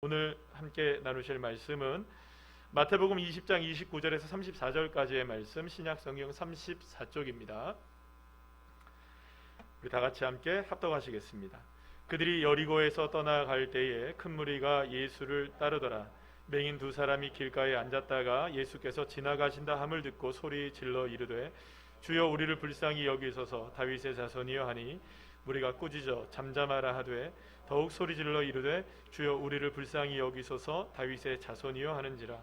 오늘 함께 나누실 말씀은 마태복음 20장 29절에서 34절까지의 말씀, 신약성경 34쪽입니다. 우리 다 같이 함께 합독하시겠습니다. 그들이 여리고에서 떠나갈 때에 큰 무리가 예수를 따르더라. 맹인 두 사람이 길가에 앉았다가 예수께서 지나가신다 함을 듣고 소리 질러 이르되 주여 우리를 불쌍히 여기소서 다윗의 자손이여 하니 무리가 꾸짖어 잠잠하라 하되 더욱 소리질러 이르되 주여 우리를 불쌍히 여기소서 다윗의 자손이여 하는지라.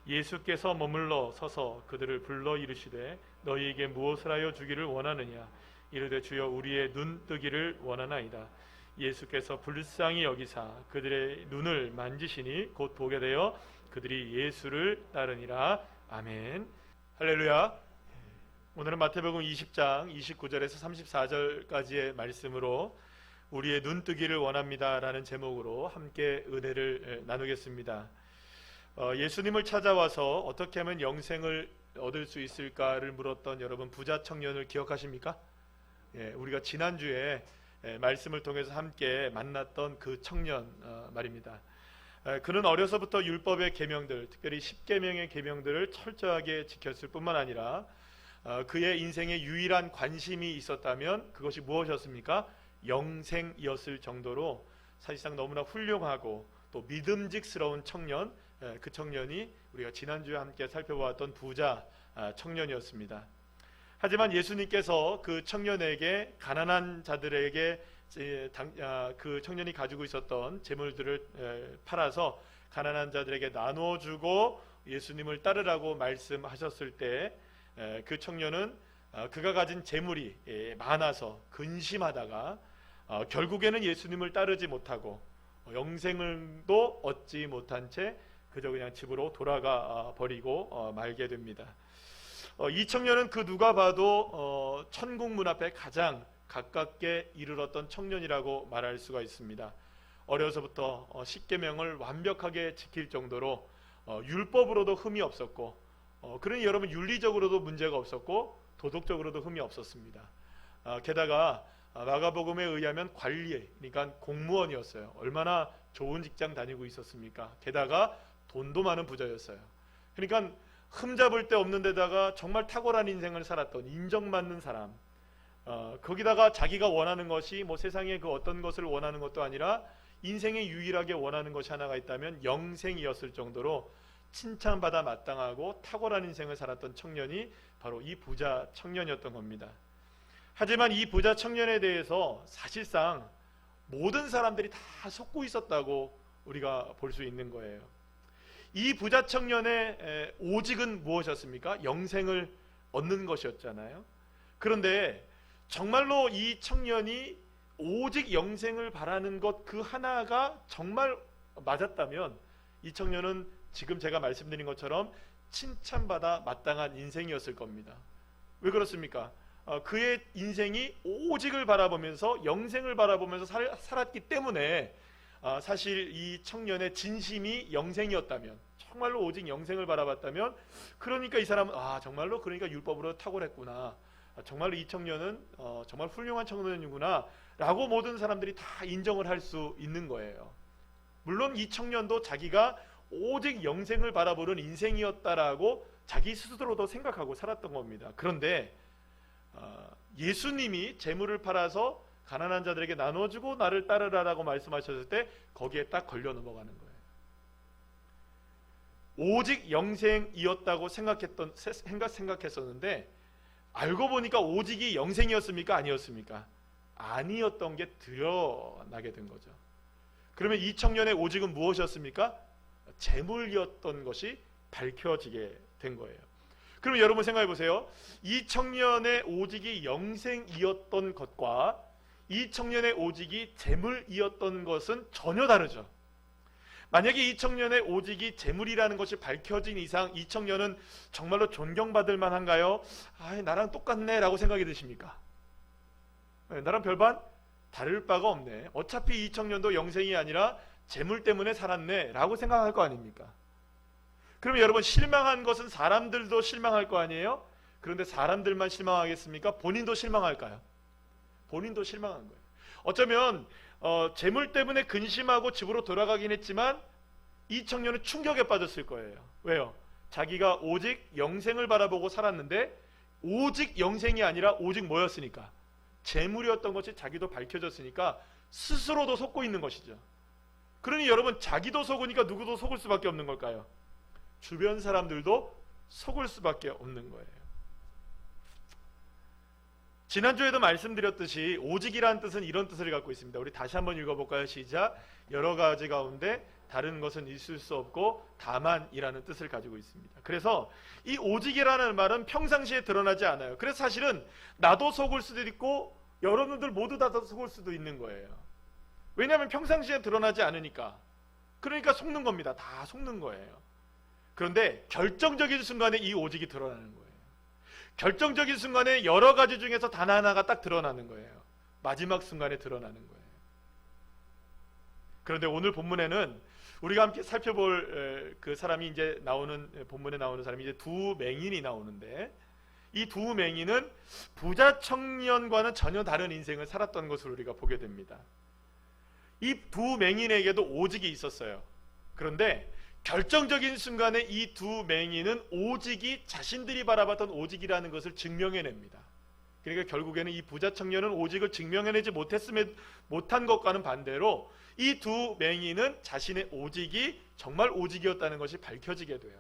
예수께서 머물러 서서 그들을 불러 이르시되 너희에게 무엇을 하여 주기를 원하느냐. 이르되 주여 우리의 눈 뜨기를 원하나이다. 예수께서 불쌍히 여기사 그들의 눈을 만지시니 곧 보게 되어 그들이 예수를 따르니라. 아멘. 할렐루야. 오늘은 마태복음 20장 29절에서 34절까지의 말씀으로 우리의 눈뜨기를 원합니다 라는 제목으로 함께 은혜를 나누겠습니다. 예수님을 찾아와서 어떻게 하면 영생을 얻을 수 있을까를 물었던 여러분 부자 청년을 기억하십니까? 우리가 지난주에 말씀을 통해서 함께 만났던 그 청년 말입니다. 그는 어려서부터 율법의 계명들, 특별히 10계명의 계명들을 철저하게 지켰을 뿐만 아니라 그의 인생에 유일한 관심이 있었다면 그것이 무엇이었습니까? 영생이었을 정도로 사실상 너무나 훌륭하고 또 믿음직스러운 청년, 그 청년이 우리가 지난주에 함께 살펴보았던 부자 청년이었습니다. 하지만 예수님께서 그 청년에게 가난한 자들에게 그 청년이 가지고 있었던 재물들을 팔아서 가난한 자들에게 나눠주고 예수님을 따르라고 말씀하셨을 때 그 청년은 그가 가진 재물이 많아서 근심하다가 결국에는 예수님을 따르지 못하고 영생을도 얻지 못한 채 그저 그냥 집으로 돌아가 버리고 말게 됩니다. 이 청년은 그 누가 봐도 천국 문 앞에 가장 가깝게 이르렀던 청년이라고 말할 수가 있습니다. 어려서부터 십계명을 완벽하게 지킬 정도로 율법으로도 흠이 없었고 그러니 여러분 윤리적으로도 문제가 없었고 도덕적으로도 흠이 없었습니다. 게다가 마가복음에 의하면 관리, 그러니까 공무원이었어요. 얼마나 좋은 직장 다니고 있었습니까? 게다가 돈도 많은 부자였어요. 그러니까 흠잡을 데 없는 데다가 정말 탁월한 인생을 살았던 인정받는 사람. 거기다가 자기가 원하는 것이 뭐 세상에 그 어떤 것을 원하는 것도 아니라 인생에 유일하게 원하는 것이 하나가 있다면 영생이었을 정도로 칭찬받아 마땅하고 탁월한 인생을 살았던 청년이 바로 이 부자 청년이었던 겁니다. 하지만 이 부자 청년에 대해서 사실상 모든 사람들이 다 속고 있었다고 우리가 볼 수 있는 거예요. 이 부자 청년의 오직은 무엇이었습니까? 영생을 얻는 것이었잖아요. 그런데 정말로 이 청년이 오직 영생을 바라는 것 그 하나가 정말 맞았다면 이 청년은 지금 제가 말씀드린 것처럼 칭찬받아 마땅한 인생이었을 겁니다. 왜 그렇습니까? 그의 인생이 오직을 바라보면서 영생을 바라보면서 살았기 때문에 사실 이 청년의 진심이 영생이었다면, 정말로 오직 영생을 바라봤다면, 그러니까 이 사람은 정말로 그러니까 율법으로 탁월했구나, 정말로 이 청년은 정말 훌륭한 청년이구나 라고 모든 사람들이 다 인정을 할 수 있는 거예요. 물론 이 청년도 자기가 오직 영생을 바라보는 인생이었다라고 자기 스스로도 생각하고 살았던 겁니다. 그런데 예수님이 재물을 팔아서 가난한 자들에게 나눠주고 나를 따르라라고 말씀하셨을 때 거기에 딱 걸려 넘어가는 거예요. 오직 영생이었다고 생각했었는데 알고 보니까 오직이 영생이었습니까? 아니었습니까? 아니었던 게 드러나게 된 거죠. 그러면 이 청년의 오직은 무엇이었습니까? 재물이었던 것이 밝혀지게 된 거예요. 그럼 여러분 생각해 보세요. 이 청년의 오직이 영생이었던 것과 이 청년의 오직이 재물이었던 것은 전혀 다르죠. 만약에 이 청년의 오직이 재물이라는 것이 밝혀진 이상 이 청년은 정말로 존경받을 만한가요? 나랑 똑같네 라고 생각이 드십니까? 나랑 별반 다를 바가 없네. 어차피 이 청년도 영생이 아니라 재물 때문에 살았네 라고 생각할 거 아닙니까? 그러면 여러분 실망한 것은 사람들도 실망할 거 아니에요? 그런데 사람들만 실망하겠습니까? 본인도 실망할까요? 본인도 실망한 거예요. 어쩌면 재물 때문에 근심하고 집으로 돌아가긴 했지만 이 청년은 충격에 빠졌을 거예요. 왜요? 자기가 오직 영생을 바라보고 살았는데 오직 영생이 아니라 오직 뭐였으니까? 재물이었던 것이 자기도 밝혀졌으니까 스스로도 속고 있는 것이죠. 그러니 여러분, 자기도 속으니까 누구도 속을 수밖에 없는 걸까요? 주변 사람들도 속을 수밖에 없는 거예요. 지난주에도 말씀드렸듯이 오직이라는 뜻은 이런 뜻을 갖고 있습니다. 우리 다시 한번 읽어볼까요? 시작. 여러 가지 가운데 다른 것은 있을 수 없고 다만이라는 뜻을 가지고 있습니다. 그래서 이 오직이라는 말은 평상시에 드러나지 않아요. 그래서 사실은 나도 속을 수도 있고 여러분들 모두 다 속을 수도 있는 거예요. 왜냐하면 평상시에 드러나지 않으니까. 그러니까 속는 겁니다. 다 속는 거예요. 그런데 결정적인 순간에 이 오직이 드러나는 거예요. 결정적인 순간에 여러 가지 중에서 단 하나가 딱 드러나는 거예요. 마지막 순간에 드러나는 거예요. 그런데 오늘 본문에는 우리가 함께 살펴볼 그 사람이 이제 나오는, 본문에 나오는 사람이 이제 두 맹인이 나오는데, 이 두 맹인은 부자 청년과는 전혀 다른 인생을 살았던 것을 우리가 보게 됩니다. 이 두 맹인에게도 오직이 있었어요. 그런데 결정적인 순간에 이 두 맹인은 오직이 자신들이 바라봤던 오직이라는 것을 증명해냅니다. 그러니까 결국에는 이 부자 청년은 오직을 증명해내지 못한 것과는 반대로 이 두 맹인은 자신의 오직이 정말 오직이었다는 것이 밝혀지게 돼요.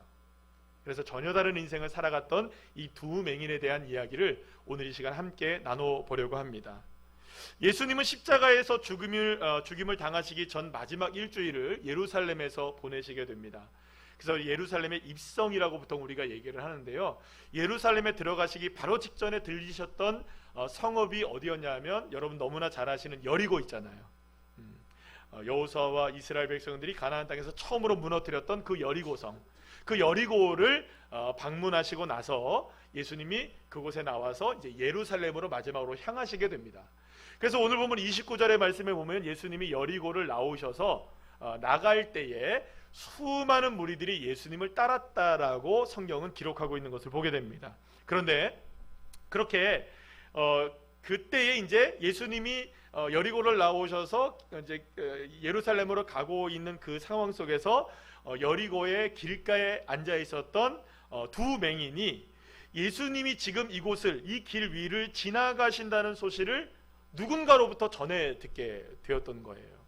그래서 전혀 다른 인생을 살아갔던 이 두 맹인에 대한 이야기를 오늘 이 시간 함께 나눠보려고 합니다. 예수님은 십자가에서 죽임을 당하시기 전 마지막 일주일을 예루살렘에서 보내시게 됩니다. 그래서 예루살렘의 입성이라고 보통 우리가 얘기를 하는데요, 예루살렘에 들어가시기 바로 직전에 들리셨던 성읍이 어디였냐 하면, 여러분 너무나 잘 아시는 여리고 있잖아요. 여호수아와 이스라엘 백성들이 가나안 땅에서 처음으로 무너뜨렸던 그 여리고성, 그 여리고를 방문하시고 나서 예수님이 그곳에 나와서 이제 예루살렘으로 마지막으로 향하시게 됩니다. 그래서 오늘 보면 29절의 말씀에 보면 예수님이 여리고를 나오셔서 나갈 때에 수많은 무리들이 예수님을 따랐다라고 성경은 기록하고 있는 것을 보게 됩니다. 그런데 그렇게 그때에 이제 예수님이 여리고를 나오셔서 이제 예루살렘으로 가고 있는 그 상황 속에서 여리고의 길가에 앉아 있었던 두 맹인이 예수님이 지금 이곳을, 이 길 위를 지나가신다는 소식을 누군가로부터 전해 듣게 되었던 거예요.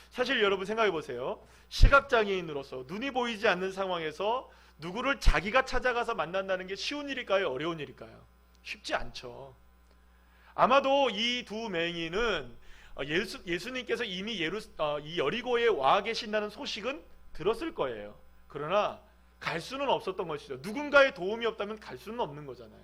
사실 여러분 생각해 보세요. 시각장애인으로서 눈이 보이지 않는 상황에서 누구를 자기가 찾아가서 만난다는 게 쉬운 일일까요? 어려운 일일까요? 쉽지 않죠. 아마도 이 두 맹인은 예수님께서 이미 이 여리고에 와 계신다는 소식은 들었을 거예요. 그러나 갈 수는 없었던 것이죠. 누군가의 도움이 없다면 갈 수는 없는 거잖아요.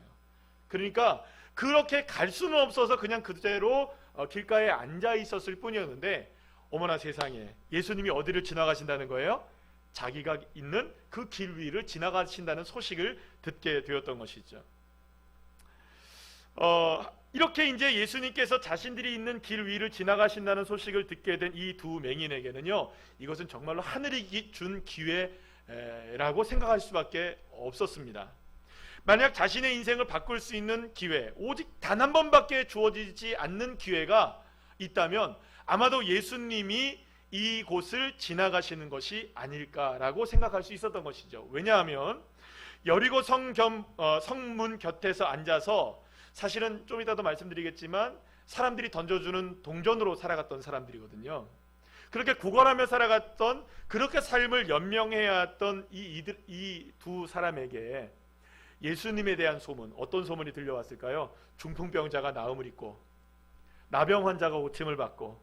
그러니까 그렇게 갈 수는 없어서 그냥 그대로 길가에 앉아 있었을 뿐이었는데, 어머나 세상에, 예수님이 어디를 지나가신다는 거예요? 자기가 있는 그 길 위를 지나가신다는 소식을 듣게 되었던 것이죠. 이렇게 이제 예수님께서 자신들이 있는 길 위를 지나가신다는 소식을 듣게 된 이 두 맹인에게는요, 이것은 정말로 하늘이 준 기회라고 생각할 수밖에 없었습니다. 만약 자신의 인생을 바꿀 수 있는 기회, 오직 단 한 번밖에 주어지지 않는 기회가 있다면 아마도 예수님이 이곳을 지나가시는 것이 아닐까라고 생각할 수 있었던 것이죠. 왜냐하면 여리고 성문 곁에서 앉아서, 사실은 좀 이따도 말씀드리겠지만 사람들이 던져주는 동전으로 살아갔던 사람들이거든요. 그렇게 구걸하며 살아갔던, 그렇게 삶을 연명해야 했던 이 두 사람에게 예수님에 대한 소문, 어떤 소문이 들려왔을까요? 중풍병자가 나음을 입고, 나병 환자가 고침을 받고,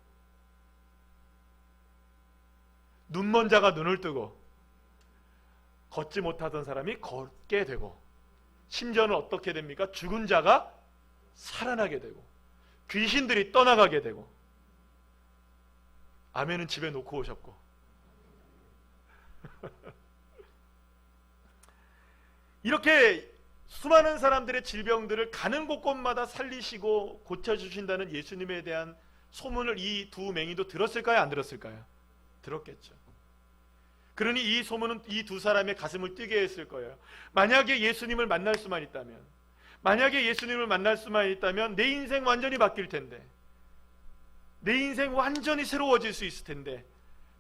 눈먼 자가 눈을 뜨고, 걷지 못하던 사람이 걷게 되고, 심지어는 어떻게 됩니까? 죽은 자가 살아나게 되고, 귀신들이 떠나가게 되고. 아멘은 집에 놓고 오셨고. 이렇게 수많은 사람들의 질병들을 가는 곳곳마다 살리시고 고쳐주신다는 예수님에 대한 소문을 이 두 맹인도 들었을까요? 안 들었을까요? 들었겠죠. 그러니 이 소문은 이 두 사람의 가슴을 뛰게 했을 거예요. 만약에 예수님을 만날 수만 있다면, 내 인생 완전히 바뀔 텐데, 내 인생 완전히 새로워질 수 있을 텐데,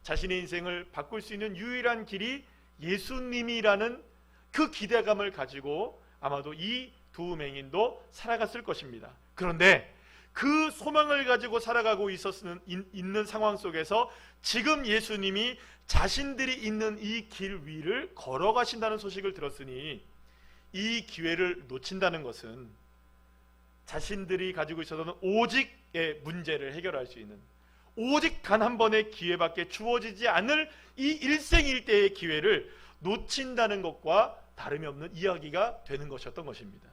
자신의 인생을 바꿀 수 있는 유일한 길이 예수님이라는 그 기대감을 가지고 아마도 이 두 맹인도 살아갔을 것입니다. 그런데 그 소망을 가지고 살아가고 있는 상황 속에서 지금 예수님이 자신들이 있는 이 길 위를 걸어가신다는 소식을 들었으니 이 기회를 놓친다는 것은 자신들이 가지고 있었던 오직의 문제를 해결할 수 있는 오직 단 한 번의 기회밖에 주어지지 않을 이 일생일대의 기회를 놓친다는 것과 다름이 없는 이야기가 되는 것이었던 것입니다.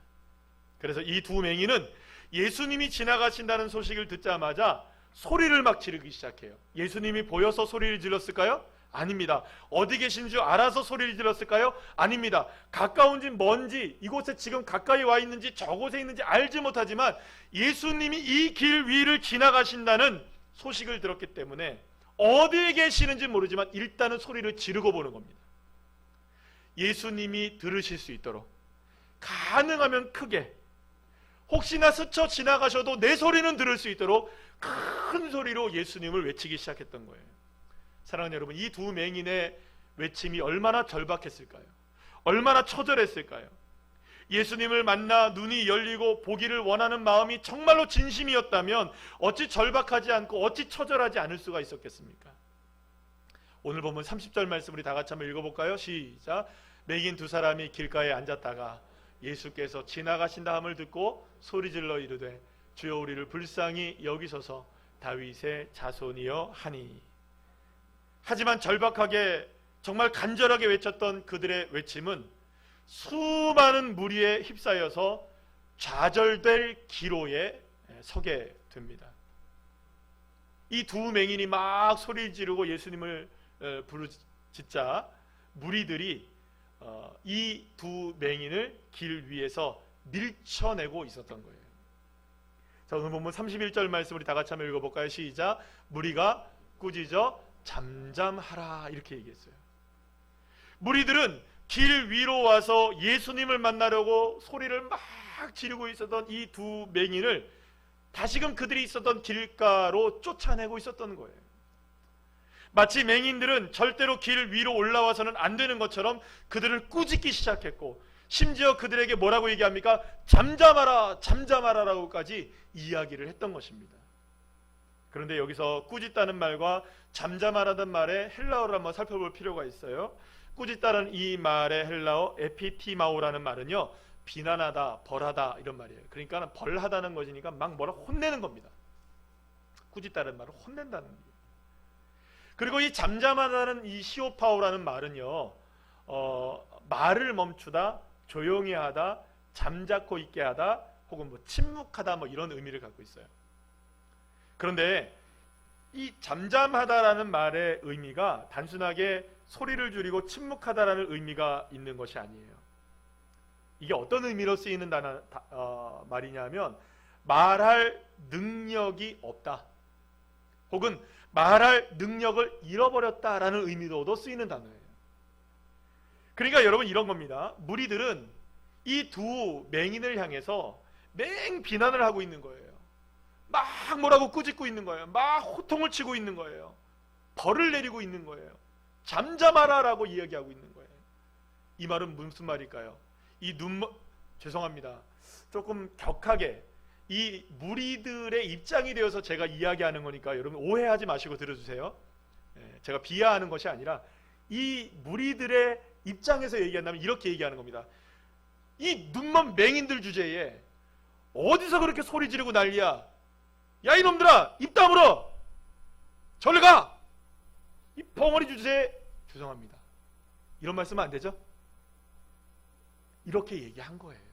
그래서 이 두 맹인은 예수님이 지나가신다는 소식을 듣자마자 소리를 막 지르기 시작해요. 예수님이 보여서 소리를 질렀을까요? 아닙니다. 어디 계신 줄 알아서 소리를 질렀을까요? 아닙니다. 가까운지 먼지, 이곳에 지금 가까이 와 있는지 저곳에 있는지 알지 못하지만 예수님이 이 길 위를 지나가신다는 소식을 들었기 때문에 어디에 계시는지 모르지만 일단은 소리를 지르고 보는 겁니다. 예수님이 들으실 수 있도록 가능하면 크게, 혹시나 스쳐 지나가셔도 내 소리는 들을 수 있도록 큰 소리로 예수님을 외치기 시작했던 거예요. 사랑하는 여러분, 이 두 맹인의 외침이 얼마나 절박했을까요? 얼마나 처절했을까요? 예수님을 만나 눈이 열리고 보기를 원하는 마음이 정말로 진심이었다면 어찌 절박하지 않고 어찌 처절하지 않을 수가 있었겠습니까? 오늘 보면 30절 말씀 우리 다 같이 한번 읽어볼까요? 시작. 맹인 두 사람이 길가에 앉았다가 예수께서 지나가신다 함을 듣고 소리질러 이르되 주여 우리를 불쌍히 여기소서 다윗의 자손이여 하니. 하지만 절박하게 정말 간절하게 외쳤던 그들의 외침은 수많은 무리에 휩싸여서 좌절될 기로에 서게 됩니다. 이 두 맹인이 막 소리 지르고 예수님을 부르짖자 무리들이 이 두 맹인을 길 위에서 밀쳐내고 있었던 거예요. 자, 오늘 본문 31절 말씀 우리 다 같이 한번 읽어볼까요? 시작. 무리가 꾸짖어 잠잠하라 이렇게 얘기했어요. 무리들은 길 위로 와서 예수님을 만나려고 소리를 막 지르고 있었던 이 두 맹인을 다시금 그들이 있었던 길가로 쫓아내고 있었던 거예요. 마치 맹인들은 절대로 길 위로 올라와서는 안 되는 것처럼 그들을 꾸짖기 시작했고, 심지어 그들에게 뭐라고 얘기합니까? 잠잠하라, 잠잠하라라고까지 이야기를 했던 것입니다. 그런데 여기서 꾸짖다는 말과 잠잠하라는 말의 헬라어를 한번 살펴볼 필요가 있어요. 꾸짖다는 이 말의 헬라어 에피티마오라는 말은요, 비난하다, 벌하다 이런 말이에요. 그러니까 벌하다는 것이니까 막 뭐라 혼내는 겁니다. 꾸짖다는 말은 혼낸다는 거예요. 그리고 이 잠잠하다는 이 시오파오라는 말은요, 말을 멈추다, 조용히 하다, 잠자코 있게 하다, 혹은 뭐 침묵하다 뭐 이런 의미를 갖고 있어요. 그런데 이 잠잠하다라는 말의 의미가 단순하게 소리를 줄이고 침묵하다라는 의미가 있는 것이 아니에요. 이게 어떤 의미로 쓰이는 말이냐면 말할 능력이 없다, 혹은 말할 능력을 잃어버렸다라는 의미로도 쓰이는 단어예요. 그러니까 여러분 이런 겁니다. 무리들은 이 두 맹인을 향해서 맹 비난을 하고 있는 거예요. 막 뭐라고 꾸짖고 있는 거예요. 막 호통을 치고 있는 거예요. 벌을 내리고 있는 거예요. 잠잠하라라고 이야기하고 있는 거예요. 이 말은 무슨 말일까요? 죄송합니다. 조금 격하게 이 무리들의 입장이 되어서 제가 이야기하는 거니까 여러분 오해하지 마시고 들어주세요. 제가 비하하는 것이 아니라 이 무리들의 입장에서 얘기한다면 이렇게 얘기하는 겁니다. 이 눈먼 맹인들 주제에 어디서 그렇게 소리 지르고 난리야? 야 이놈들아, 입 다물어! 절로 가! 이 벙어리 주제에 죄송합니다. 이런 말씀은 안 되죠? 이렇게 얘기한 거예요.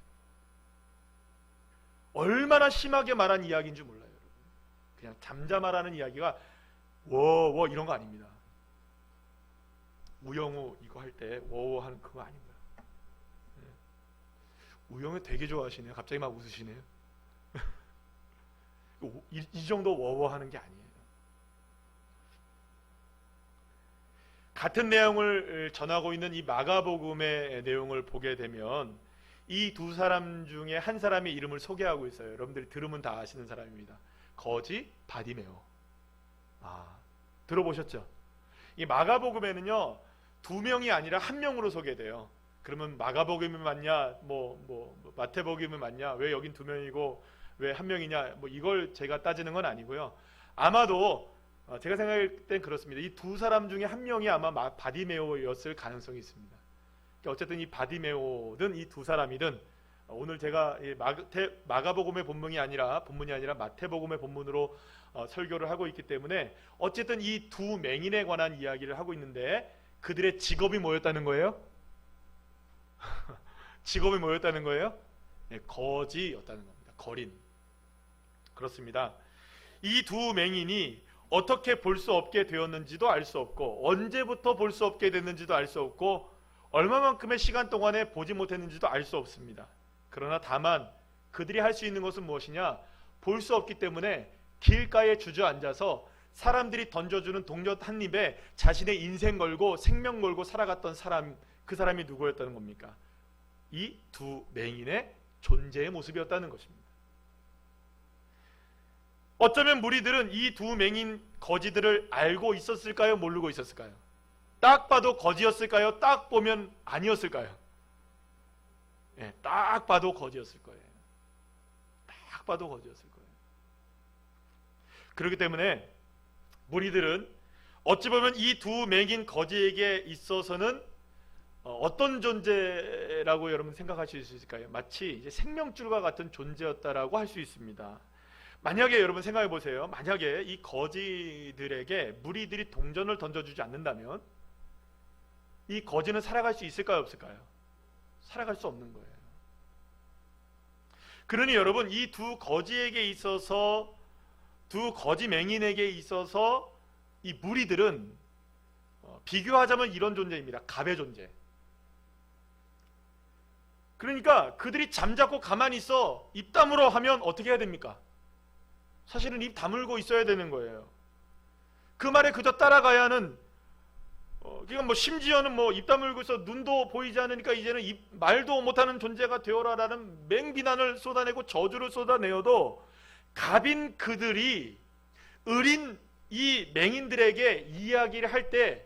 얼마나 심하게 말한 이야기인 줄 몰라요. 여러분. 그냥 잠잠하라는 이야기가 워워 이런 거 아닙니다. 우영우 이거 할 때 워워 하는 그거 아닙니다. 우영우 되게 좋아하시네요. 갑자기 막 웃으시네요. 이 정도 워워 하는 게 아니에요. 같은 내용을 전하고 있는 이 마가복음의 내용을 보게 되면 이 두 사람 중에 한 사람의 이름을 소개하고 있어요. 여러분들이 들으면 다 아시는 사람입니다. 거지 바디메오. 들어보셨죠? 이 마가복음에는요 2명이 아니라 1명으로 소개돼요. 그러면 마가복음이 맞냐, 마태복음이 맞냐, 왜 여긴 2명이고 왜 1명이냐, 이걸 제가 따지는 건 아니고요. 아마도 제가 생각할 땐 그렇습니다. 이 두 사람 중에 1명이 아마 바디메오였을 가능성이 있습니다. 어쨌든 이 바디메오든 이 두 사람이든 오늘 제가 마가복음의 본문이 아니라 마태복음의 본문으로 설교를 하고 있기 때문에 어쨌든 이 두 맹인에 관한 이야기를 하고 있는데 그들의 직업이 뭐였다는 거예요? 직업이 뭐였다는 거예요? 네, 거지였다는 겁니다. 거린. 그렇습니다. 이 두 맹인이 어떻게 볼 수 없게 되었는지도 알 수 없고 언제부터 볼 수 없게 됐는지도 알 수 없고 얼마만큼의 시간 동안에 보지 못했는지도 알 수 없습니다. 그러나 다만 그들이 할 수 있는 것은 무엇이냐? 볼 수 없기 때문에 길가에 주저앉아서 사람들이 던져주는 동전 한 입에 자신의 인생 걸고 생명 걸고 살아갔던 사람, 그 사람이 누구였다는 겁니까? 이 두 맹인의 존재의 모습이었다는 것입니다. 어쩌면 무리들은 이 두 맹인 거지들을 알고 있었을까요? 모르고 있었을까요? 딱 봐도 거지였을까요? 딱 보면 아니었을까요? 네, 딱 봐도 거지였을 거예요. 딱 봐도 거지였을 거예요. 그렇기 때문에 무리들은 어찌 보면 이 두 맹인 거지에게 있어서는 어떤 존재라고 여러분 생각하실 수 있을까요? 마치 이제 생명줄과 같은 존재였다라고 할 수 있습니다. 만약에 여러분 생각해 보세요. 만약에 이 거지들에게 무리들이 동전을 던져주지 않는다면 이 거지는 살아갈 수 있을까요? 없을까요? 살아갈 수 없는 거예요. 그러니 여러분 이 두 거지에게 있어서 두 거지 맹인에게 있어서 이 무리들은 비교하자면 이런 존재입니다. 갑의 존재. 그러니까 그들이 잠자코 가만히 있어 입 다물어 하면 어떻게 해야 됩니까? 사실은 입 다물고 있어야 되는 거예요. 그 말에 그저 따라가야 하는 그러니까 심지어는 입 다물고 있어 눈도 보이지 않으니까 이제는 말도 못하는 존재가 되어라라는 맹비난을 쏟아내고 저주를 쏟아내어도 갑인 그들이 을인 이 맹인들에게 이야기를 할 때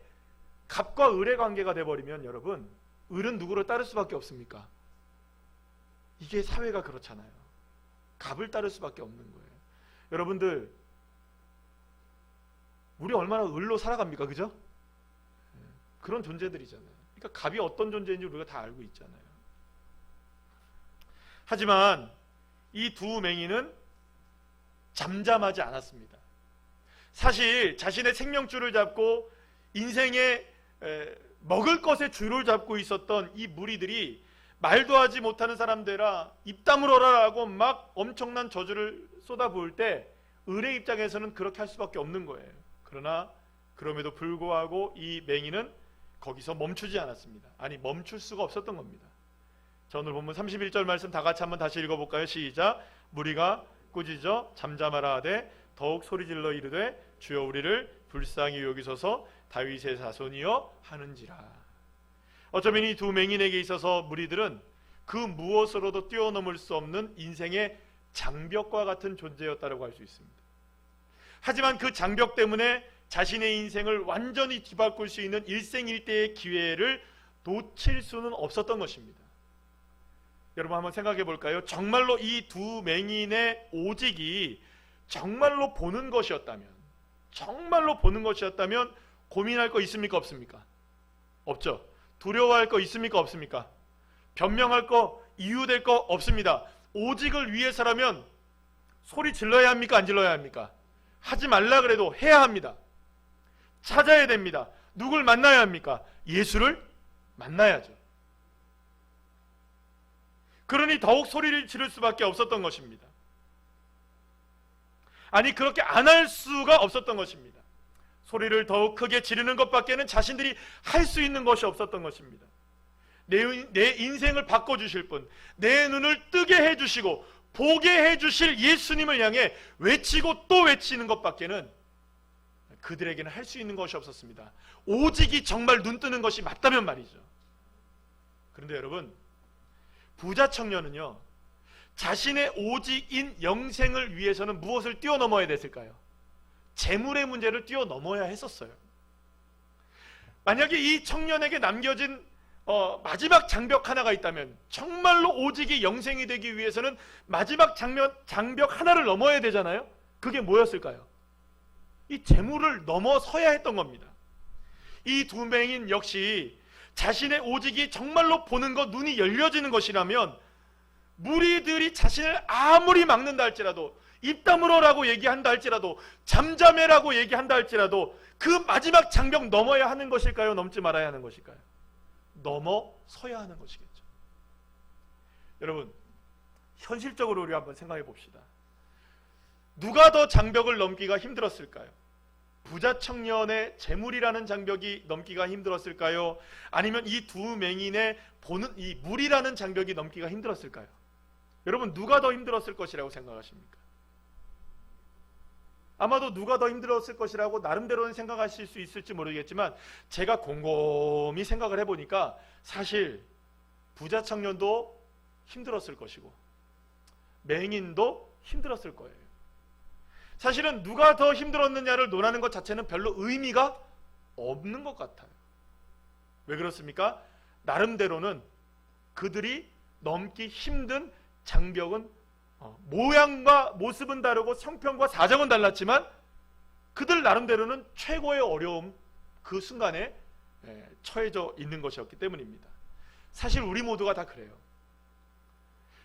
갑과 을의 관계가 돼버리면 여러분 을은 누구를 따를 수밖에 없습니까? 이게 사회가 그렇잖아요. 갑을 따를 수밖에 없는 거예요. 여러분들 우리 얼마나 을로 살아갑니까? 그죠? 그런 존재들이잖아요. 그러니까 갑이 어떤 존재인지 우리가 다 알고 있잖아요. 하지만 이 두 맹인은 잠잠하지 않았습니다. 사실 자신의 생명줄을 잡고 인생의 먹을 것의 줄을 잡고 있었던 이 무리들이 말도 하지 못하는 사람들아 입 다물어라라고 막 엄청난 저주를 쏟아부을 때 을의 입장에서는 그렇게 할 수밖에 없는 거예요. 그러나 그럼에도 불구하고 이 맹인은 거기서 멈추지 않았습니다. 아니 멈출 수가 없었던 겁니다. 자, 오늘 본문 31절 말씀 다 같이 한번 다시 읽어볼까요? 시작. 무리가 꾸짖어 잠잠하라 하되 더욱 소리질러 이르되 주여 우리를 불쌍히 여기소서 다윗의 자손이여 하는지라. 어쩌면 이 두 맹인에게 있어서 무리들은 그 무엇으로도 뛰어넘을 수 없는 인생의 장벽과 같은 존재였다고 할 수 있습니다. 하지만 그 장벽 때문에 자신의 인생을 완전히 뒤바꿀 수 있는 일생일대의 기회를 놓칠 수는 없었던 것입니다. 여러분 한번 생각해 볼까요? 정말로 이 두 맹인의 오직이 정말로 보는 것이었다면 고민할 거 있습니까? 없습니까? 없죠. 두려워할 거 있습니까? 없습니까? 변명할 거, 이유될 거 없습니다. 오직을 위해서라면 소리 질러야 합니까? 안 질러야 합니까? 하지 말라 그래도 해야 합니다. 찾아야 됩니다. 누굴 만나야 합니까? 예수를 만나야죠. 그러니 더욱 소리를 지를 수밖에 없었던 것입니다. 아니 그렇게 안 할 수가 없었던 것입니다. 소리를 더욱 크게 지르는 것밖에는 자신들이 할 수 있는 것이 없었던 것입니다. 내 인생을 바꿔주실 분, 내 눈을 뜨게 해주시고 보게 해주실 예수님을 향해 외치고 또 외치는 것밖에는 그들에게는 할 수 있는 것이 없었습니다. 오직이 정말 눈 뜨는 것이 맞다면 말이죠. 그런데 여러분 부자 청년은요 자신의 오직인 영생을 위해서는 무엇을 뛰어넘어야 됐을까요? 재물의 문제를 뛰어넘어야 했었어요. 만약에 이 청년에게 남겨진 마지막 장벽 하나가 있다면, 정말로 오직이 영생이 되기 위해서는 마지막 장벽 하나를 넘어야 되잖아요. 그게 뭐였을까요? 이 재물을 넘어서야 했던 겁니다. 이 두 맹인 역시 자신의 오직이 정말로 보는 것, 눈이 열려지는 것이라면 무리들이 자신을 아무리 막는다 할지라도, 입 다물어라고 얘기한다 할지라도, 잠잠해라고 얘기한다 할지라도 그 마지막 장벽 넘어야 하는 것일까요? 넘지 말아야 하는 것일까요? 넘어서야 하는 것이겠죠. 여러분, 현실적으로 우리 한번 생각해 봅시다. 누가 더 장벽을 넘기가 힘들었을까요? 부자 청년의 재물이라는 장벽이 넘기가 힘들었을까요? 아니면 이 두 맹인의 보는 이 물이라는 장벽이 넘기가 힘들었을까요? 여러분, 누가 더 힘들었을 것이라고 생각하십니까? 아마도 누가 더 힘들었을 것이라고 나름대로는 생각하실 수 있을지 모르겠지만, 제가 곰곰이 생각을 해보니까 사실 부자 청년도 힘들었을 것이고 맹인도 힘들었을 거예요. 사실은 누가 더 힘들었느냐를 논하는 것 자체는 별로 의미가 없는 것 같아요. 왜 그렇습니까? 나름대로는 그들이 넘기 힘든 장벽은 모양과 모습은 다르고 형편과 사정은 달랐지만 그들 나름대로는 최고의 어려움, 그 순간에 처해져 있는 것이었기 때문입니다. 사실 우리 모두가 다 그래요.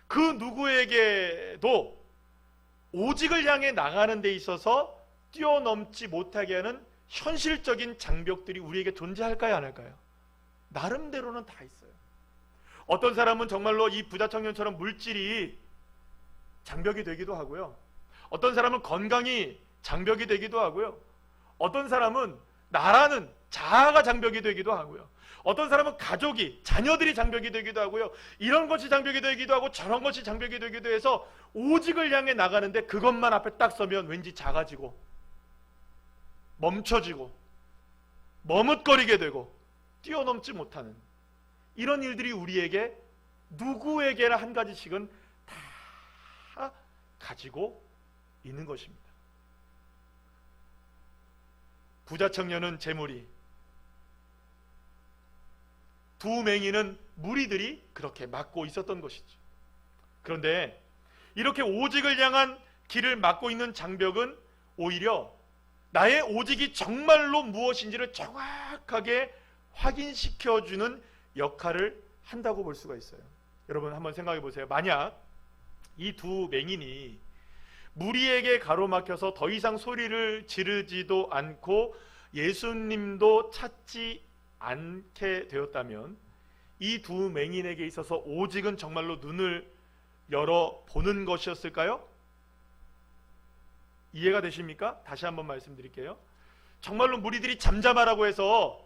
그 누구에게도 오직을 향해 나가는 데 있어서 뛰어넘지 못하게 하는 현실적인 장벽들이 우리에게 존재할까요, 안 할까요? 나름대로는 다 있어요. 어떤 사람은 정말로 이 부자 청년처럼 물질이 장벽이 되기도 하고요. 어떤 사람은 건강이 장벽이 되기도 하고요. 어떤 사람은 나라는 자아가 장벽이 되기도 하고요. 어떤 사람은 가족이, 자녀들이 장벽이 되기도 하고요. 이런 것이 장벽이 되기도 하고 저런 것이 장벽이 되기도 해서 오직을 향해 나가는데 그것만 앞에 딱 서면 왠지 작아지고 멈춰지고 머뭇거리게 되고 뛰어넘지 못하는 이런 일들이 우리에게 누구에게나 한 가지씩은 다 가지고 있는 것입니다. 부자 청년은 재물이, 두 맹인은 무리들이 그렇게 막고 있었던 것이죠. 그런데 이렇게 오직을 향한 길을 막고 있는 장벽은 오히려 나의 오직이 정말로 무엇인지를 정확하게 확인시켜주는 역할을 한다고 볼 수가 있어요. 여러분 한번 생각해 보세요. 만약 이 두 맹인이 무리에게 가로막혀서 더 이상 소리를 지르지도 않고 예수님도 찾지 않게 되었다면 이 두 맹인에게 있어서 오직은 정말로 눈을 열어보는 것이었을까요? 이해가 되십니까? 다시 한번 말씀드릴게요. 정말로 무리들이 잠잠하라고 해서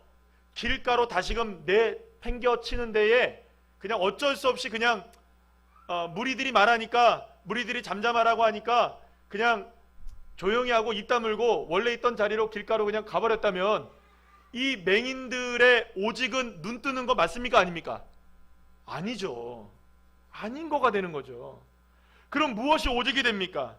길가로 다시금 내팽겨치는 데에 그냥 어쩔 수 없이 그냥 무리들이 말하니까, 무리들이 잠잠하라고 하니까 그냥 조용히 하고 입 다물고 원래 있던 자리로 길가로 그냥 가버렸다면 이 맹인들의 오직은 눈 뜨는 거 맞습니까? 아닙니까? 아니죠. 아닌 거가 되는 거죠. 그럼 무엇이 오직이 됩니까?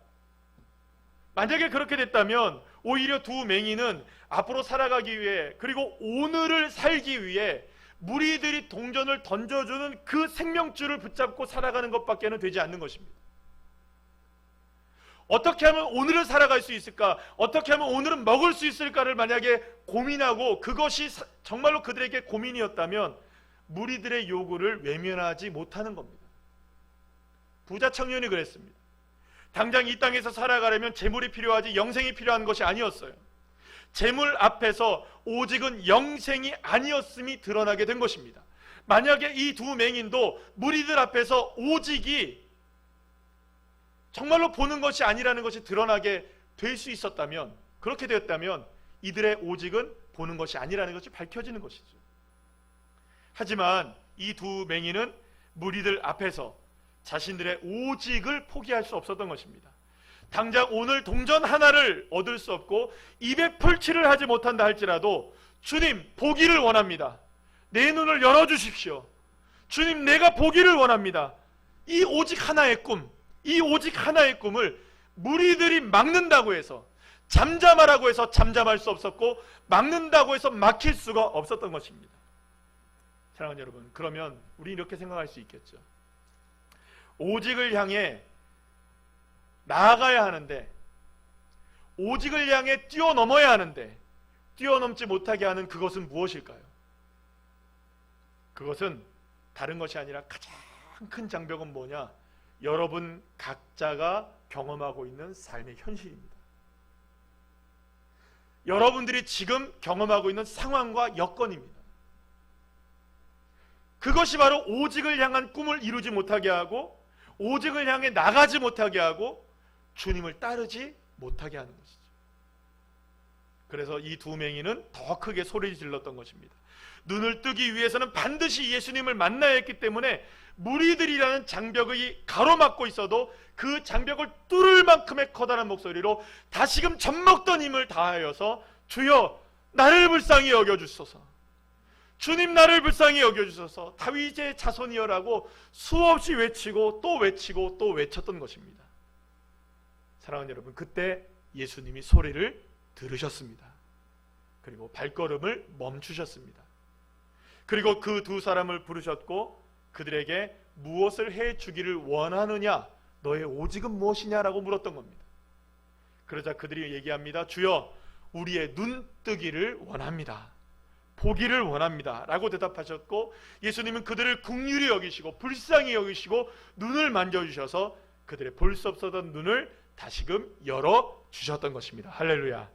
만약에 그렇게 됐다면 오히려 두 맹인은 앞으로 살아가기 위해, 그리고 오늘을 살기 위해 무리들이 동전을 던져주는 그 생명줄을 붙잡고 살아가는 것밖에는 되지 않는 것입니다. 어떻게 하면 오늘을 살아갈 수 있을까? 어떻게 하면 오늘은 먹을 수 있을까를 만약에 고민하고 그것이 정말로 그들에게 고민이었다면 무리들의 요구를 외면하지 못하는 겁니다. 부자 청년이 그랬습니다. 당장 이 땅에서 살아가려면 재물이 필요하지 영생이 필요한 것이 아니었어요. 재물 앞에서 오직은 영생이 아니었음이 드러나게 된 것입니다. 만약에 이 두 맹인도 무리들 앞에서 오직이 정말로 보는 것이 아니라는 것이 드러나게 될 수 있었다면, 그렇게 되었다면 이들의 오직은 보는 것이 아니라는 것이 밝혀지는 것이죠. 하지만 이 두 맹인은 무리들 앞에서 자신들의 오직을 포기할 수 없었던 것입니다. 당장 오늘 동전 하나를 얻을 수 없고 입에 풀칠을 하지 못한다 할지라도 주님 보기를 원합니다. 내 눈을 열어주십시오. 주님 내가 보기를 원합니다. 이 오직 하나의 꿈, 이 오직 하나의 꿈을 무리들이 막는다고 해서, 잠잠하라고 해서 잠잠할 수 없었고 막는다고 해서 막힐 수가 없었던 것입니다. 사랑하는 여러분, 그러면 우리 이렇게 생각할 수 있겠죠. 오직을 향해 나아가야 하는데, 오직을 향해 뛰어넘어야 하는데 뛰어넘지 못하게 하는 그것은 무엇일까요? 그것은 다른 것이 아니라 가장 큰 장벽은 뭐냐? 여러분 각자가 경험하고 있는 삶의 현실입니다. 여러분들이 지금 경험하고 있는 상황과 여건입니다. 그것이 바로 오직을 향한 꿈을 이루지 못하게 하고, 오직을 향해 나가지 못하게 하고, 주님을 따르지 못하게 하는 것이죠. 그래서 이 두 맹인은 더 크게 소리 질렀던 것입니다. 눈을 뜨기 위해서는 반드시 예수님을 만나야 했기 때문에 무리들이라는 장벽이 가로막고 있어도 그 장벽을 뚫을 만큼의 커다란 목소리로 다시금 젖먹던 힘을 다하여서 주여 나를 불쌍히 여겨주소서, 주님 나를 불쌍히 여겨주소서, 다윗의 자손이여라고 수없이 외치고 또 외치고 또 외쳤던 것입니다. 사랑하는 여러분, 그때 예수님이 소리를 들으셨습니다. 그리고 발걸음을 멈추셨습니다. 그리고 그 두 사람을 부르셨고 그들에게 무엇을 해주기를 원하느냐, 너의 오직은 무엇이냐라고 물었던 겁니다. 그러자 그들이 얘기합니다. 주여 우리의 눈 뜨기를 원합니다, 보기를 원합니다 라고 대답하셨고, 예수님은 그들을 긍휼히 여기시고 불쌍히 여기시고 눈을 만져주셔서 그들의 볼 수 없었던 눈을 다시금 열어주셨던 것입니다. 할렐루야.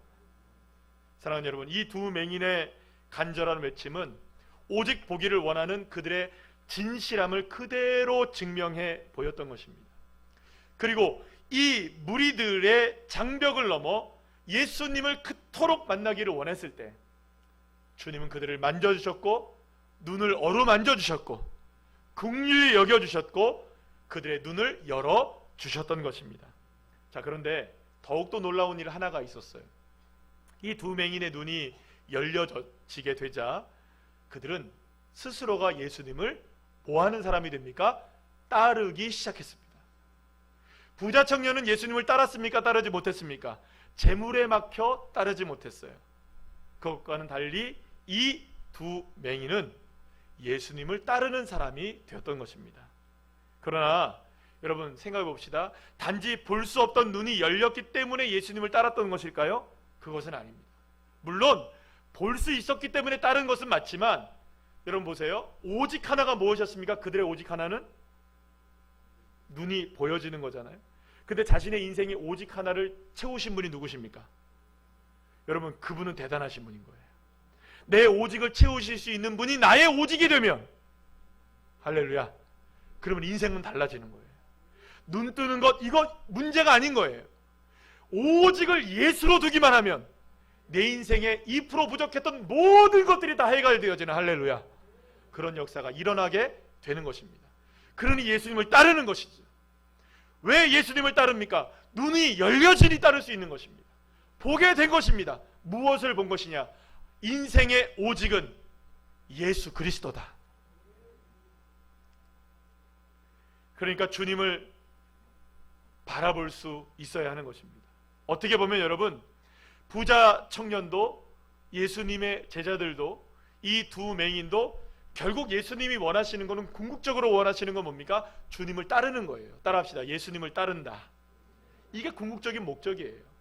사랑하는 여러분, 이 두 맹인의 간절한 외침은 오직 보기를 원하는 그들의 진실함을 그대로 증명해 보였던 것입니다. 그리고 이 무리들의 장벽을 넘어 예수님을 그토록 만나기를 원했을 때 주님은 그들을 만져주셨고 눈을 어루만져 주셨고 긍휼히 여겨주셨고 그들의 눈을 열어주셨던 것입니다. 자, 그런데 더욱더 놀라운 일 하나가 있었어요. 이 두 맹인의 눈이 열려지게 되자 그들은 스스로가 예수님을 뭐하는 사람이 됩니까? 따르기 시작했습니다. 부자 청년은 예수님을 따랐습니까? 따르지 못했습니까? 재물에 막혀 따르지 못했어요. 그것과는 달리 이 두 맹인은 예수님을 따르는 사람이 되었던 것입니다. 그러나 여러분 생각해 봅시다. 단지 볼 수 없던 눈이 열렸기 때문에 예수님을 따랐던 것일까요? 그것은 아닙니다. 물론 볼 수 있었기 때문에 따른 것은 맞지만, 여러분 보세요. 오직 하나가 무엇이었습니까? 그들의 오직 하나는 눈이 보여지는 거잖아요. 근데 자신의 인생의 오직 하나를 채우신 분이 누구십니까? 여러분, 그분은 대단하신 분인 거예요. 내 오직을 채우실 수 있는 분이 나의 오직이 되면, 할렐루야, 그러면 인생은 달라지는 거예요. 눈 뜨는 것, 이거 문제가 아닌 거예요. 오직을 예수로 두기만 하면 내 인생에 2% 부족했던 모든 것들이 다 해결되어지는, 할렐루야, 그런 역사가 일어나게 되는 것입니다. 그러니 예수님을 따르는 것이죠. 왜 예수님을 따릅니까? 눈이 열려지니 따를 수 있는 것입니다. 보게 된 것입니다. 무엇을 본 것이냐? 인생의 오직은 예수 그리스도다. 그러니까 주님을 바라볼 수 있어야 하는 것입니다. 어떻게 보면 여러분, 부자 청년도 예수님의 제자들도 이 두 맹인도 결국 예수님이 원하시는 것은, 궁극적으로 원하시는 건 뭡니까? 주님을 따르는 거예요. 따라합시다. 예수님을 따른다. 이게 궁극적인 목적이에요.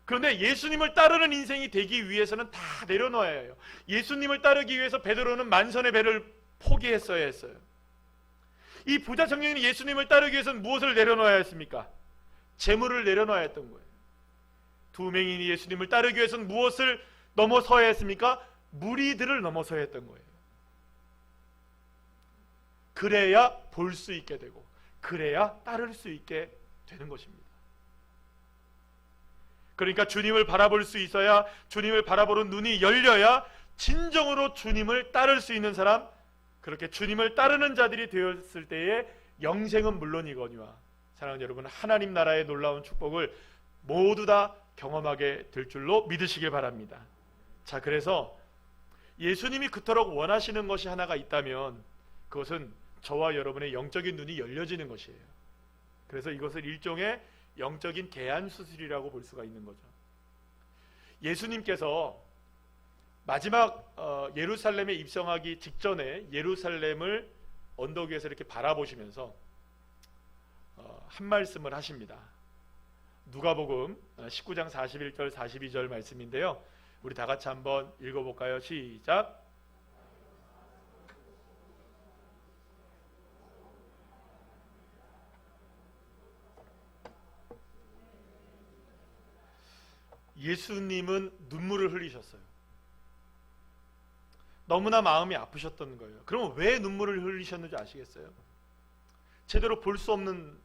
그런데 예수님을 따르는 인생이 되기 위해서는 다 내려놓아야 해요. 예수님을 따르기 위해서 베드로는 만선의 배를 포기했어야 했어요. 이 부자 청년이 예수님을 따르기 위해서는 무엇을 내려놓아야 했습니까? 재물을 내려놓아야 했던 거예요. 두 맹인이 예수님을 따르기 위해서는 무엇을 넘어서야 했습니까? 무리들을 넘어서야 했던 거예요. 그래야 볼 수 있게 되고 그래야 따를 수 있게 되는 것입니다. 그러니까 주님을 바라볼 수 있어야, 주님을 바라보는 눈이 열려야 진정으로 주님을 따를 수 있는 사람, 그렇게 주님을 따르는 자들이 되었을 때에 영생은 물론이거니와, 사랑하는 여러분, 하나님 나라의 놀라운 축복을 모두 다 경험하게 될 줄로 믿으시길 바랍니다. 자, 그래서 예수님이 그토록 원하시는 것이 하나가 있다면 그것은 저와 여러분의 영적인 눈이 열려지는 것이에요. 그래서 이것을 일종의 영적인 개안 수술이라고 볼 수가 있는 거죠. 예수님께서 마지막 예루살렘에 입성하기 직전에 예루살렘을 언덕 위에서 이렇게 바라보시면서 한 말씀을 하십니다. 누가복음 19장 41절 42절 말씀인데요, 우리 다 같이 한번 읽어볼까요? 시작. 예수님은 눈물을 흘리셨어요. 너무나 마음이 아프셨던 거예요. 그러면 왜 눈물을 흘리셨는지 아시겠어요? 제대로 볼 수 없는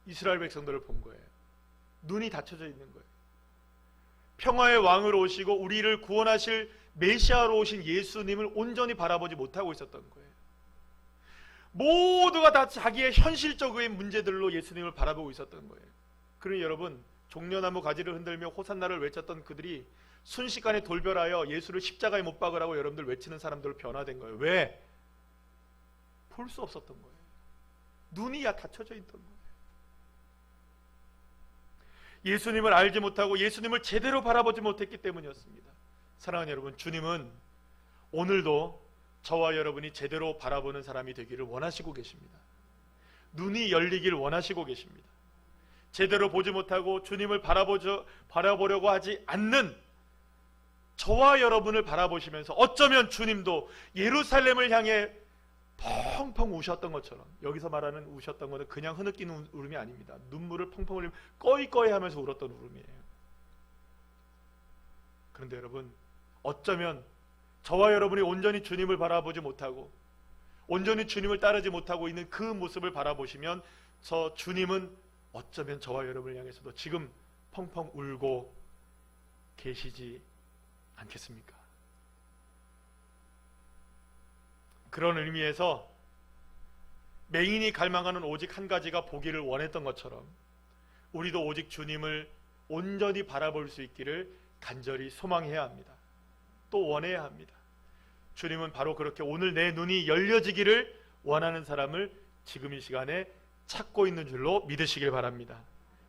이스라엘 백성들을 본 거예요. 눈이 닫혀져 있는 거예요. 평화의 왕으로 오시고 우리를 구원하실 메시아로 오신 예수님을 온전히 바라보지 못하고 있었던 거예요. 모두가 다 자기의 현실적인 문제들로 예수님을 바라보고 있었던 거예요. 그러니 여러분, 종려나무 가지를 흔들며 호산나를 외쳤던 그들이 순식간에 돌변하여 예수를 십자가에 못 박으라고 여러분들 외치는 사람들로 변화된 거예요. 왜? 볼 수 없었던 거예요. 눈이 닫혀져 있던 거예요. 예수님을 알지 못하고 예수님을 제대로 바라보지 못했기 때문이었습니다. 사랑하는 여러분, 주님은 오늘도 저와 여러분이 제대로 바라보는 사람이 되기를 원하시고 계십니다. 눈이 열리길 원하시고 계십니다. 제대로 보지 못하고 주님을 바라보려고 하지 않는 저와 여러분을 바라보시면서 어쩌면 주님도 예루살렘을 향해 펑펑 우셨던 것처럼, 여기서 말하는 우셨던 것은 그냥 흐느끼는 울음이 아닙니다. 눈물을 펑펑 흘리며 꺼이꺼이 하면서 울었던 울음이에요. 그런데 여러분, 어쩌면 저와 여러분이 온전히 주님을 바라보지 못하고 온전히 주님을 따르지 못하고 있는 그 모습을 바라보시면 주님은 어쩌면 저와 여러분을 향해서도 지금 펑펑 울고 계시지 않겠습니까? 그런 의미에서 맹인이 갈망하는 오직 한 가지가 보기를 원했던 것처럼 우리도 오직 주님을 온전히 바라볼 수 있기를 간절히 소망해야 합니다. 또 원해야 합니다. 주님은 바로 그렇게 오늘 내 눈이 열려지기를 원하는 사람을 지금 이 시간에 찾고 있는 줄로 믿으시길 바랍니다.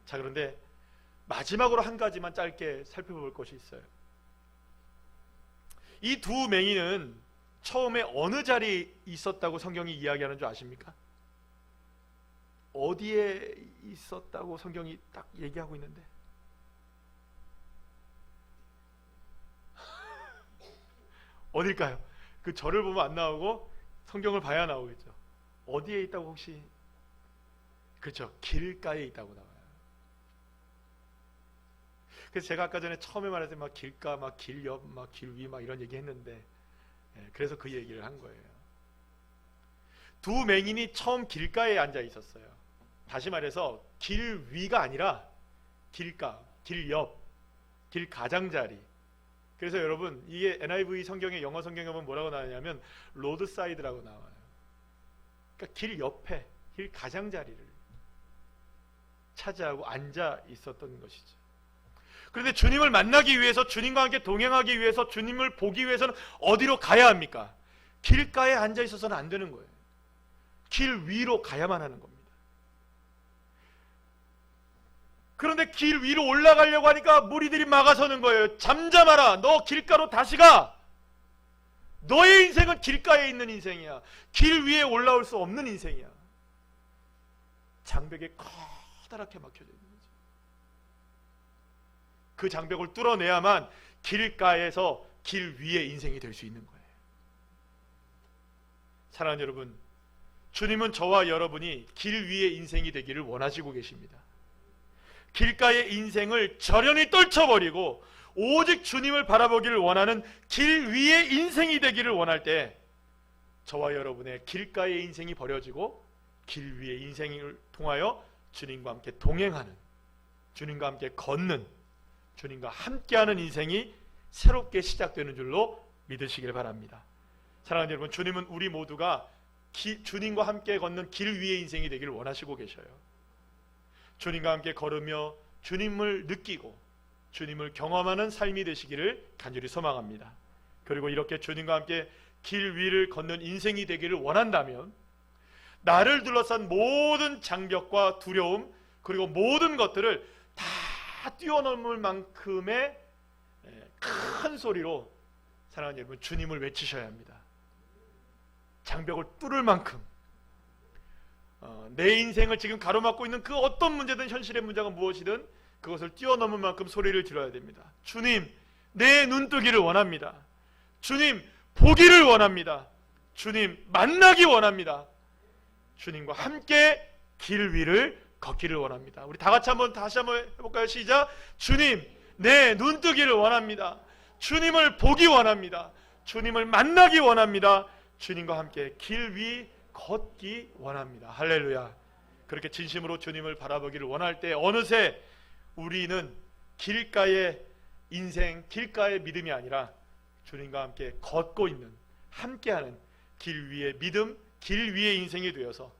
자, 그런데 마지막으로 한 가지만 짧게 살펴볼 것이 있어요. 이 두 맹인은 처음에 어느 자리에 있었다고 성경이 이야기하는 줄 아십니까? 어디에 있었다고 성경이 딱 얘기하고 있는데 어딜까요? 그 절을 보면 안 나오고 성경을 봐야 나오겠죠. 어디에 있다고 혹시? 그렇죠, 길가에 있다고 나와요. 그래서 제가 아까 전에 처음에 말했을 때 막 길가, 막 길 옆, 막 길 위, 막 이런 얘기 했는데, 그래서 그 얘기를 한 거예요. 두 맹인이 처음 길가에 앉아 있었어요. 다시 말해서 길 위가 아니라 길가, 길 옆, 길 가장자리. 그래서 여러분, 이게 NIV 성경의 영어 성경에 보면 뭐라고 나오냐면 로드사이드라고 나와요. 그러니까 길 옆에, 길 가장자리를 차지하고 앉아 있었던 것이죠. 그런데 주님을 만나기 위해서, 주님과 함께 동행하기 위해서, 주님을 보기 위해서는 어디로 가야 합니까? 길가에 앉아 있어서는 안 되는 거예요. 길 위로 가야만 하는 겁니다. 그런데 길 위로 올라가려고 하니까 무리들이 막아서는 거예요. 잠잠하라, 너 길가로 다시 가. 너의 인생은 길가에 있는 인생이야. 길 위에 올라올 수 없는 인생이야. 장벽에 커다랗게 막혀져 있는 거죠. 그 장벽을 뚫어내야만 길가에서 길 위에 인생이 될 수 있는 거예요. 사랑하는 여러분, 주님은 저와 여러분이 길 위의 인생이 되기를 원하시고 계십니다. 길가의 인생을 저련히 떨쳐버리고 오직 주님을 바라보기를 원하는 길 위의 인생이 되기를 원할 때, 저와 여러분의 길가의 인생이 버려지고 길 위의 인생을 통하여 주님과 함께 동행하는, 주님과 함께 걷는, 주님과 함께하는 인생이 새롭게 시작되는 줄로 믿으시길 바랍니다. 사랑하는 여러분, 주님은 우리 모두가 주님과 함께 걷는 길 위의 인생이 되기를 원하시고 계셔요. 주님과 함께 걸으며 주님을 느끼고 주님을 경험하는 삶이 되시기를 간절히 소망합니다. 그리고 이렇게 주님과 함께 길 위를 걷는 인생이 되기를 원한다면, 나를 둘러싼 모든 장벽과 두려움, 그리고 모든 것들을 다 뛰어넘을 만큼의 큰 소리로 사랑하는 여러분, 주님을 외치셔야 합니다. 장벽을 뚫을 만큼 내 인생을 지금 가로막고 있는 그 어떤 문제든, 현실의 문제가 무엇이든 그것을 뛰어넘을 만큼 소리를 질러야 됩니다. 주님, 내 눈뜨기를 원합니다. 주님, 보기를 원합니다. 주님, 만나기 원합니다. 주님과 함께 길 위를 걷기를 원합니다. 우리 다 같이 다시 한번 해볼까요? 시작. 주님, 내 눈뜨기를 원합니다. 주님을 보기 원합니다. 주님을 만나기 원합니다. 주님과 함께 길 위 걷기 원합니다. 할렐루야. 그렇게 진심으로 주님을 바라보기를 원할 때 어느새 우리는 길가의 인생, 길가의 믿음이 아니라 주님과 함께 걷고 있는, 함께하는 길 위의 믿음, 길 위의 인생이 되어서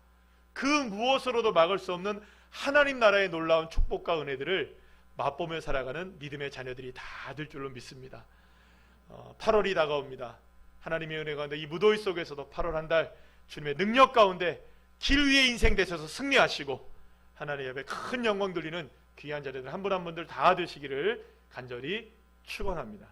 그 무엇으로도 막을 수 없는 하나님 나라의 놀라운 축복과 은혜들을 맛보며 살아가는 믿음의 자녀들이 다 될 줄로 믿습니다. 8월이 다가옵니다. 하나님의 은혜 가운데 이 무더위 속에서도 8월 한 달 주님의 능력 가운데 길 위의 인생 되셔서 승리하시고 하나님 앞에 큰 영광 돌리는 귀한 자녀들 한 분 한 분들 다 되시기를 간절히 축원합니다.